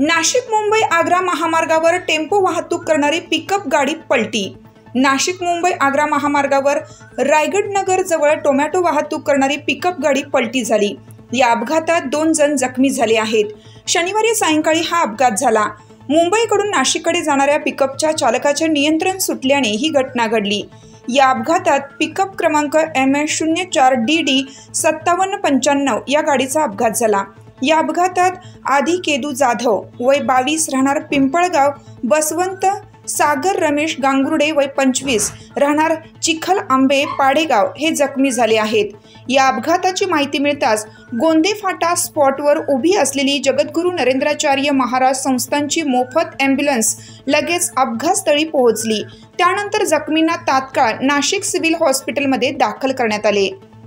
नाशिक मुंबई आग्रा महामार्गावर टेम्पो वाहतूक करणारी पिकअप गाडी पलटी। नाशिक मुंबई आग्रा महामार्गावर रायगड नगर जवळ टोमॅटो वाहतूक करणारी पिकअप गाडी पलटी झाली। या अपघातात 2 जण जखमी झाले आहेत। शनिवारी सायंकाळी हा अपघात झाला। मुंबईकडून नाशिककडे जाणाऱ्या पिकअपच्या चालकाचे नियंत्रण सुटल्याने ही घटना घडली। या अपघातात पिकअप क्रमांक MS04DD 5795 या गाडीचा अपघात झाला। या अपघातात आदी केदू जाधव वय 22 राहणार पिंपळगाव, बसवंत सागर रमेश गांगुर्डे वय 25 राहणार चिखल आंबे पाडेगाव हे जखमी झाले आहेत। या अपघाताची माहिती मिळताच गोंदे फाटा स्पॉटवर उभी असलेली जगद्गुरू नरेंद्राचार्य महाराज संस्थांची मोफत ॲम्ब्युलन्स लगेच अपघातस्थळी पोहोचली। त्यानंतर जखमींना तात्काळ नाशिक सिव्हिल हॉस्पिटलमध्ये दाखल करण्यात आले।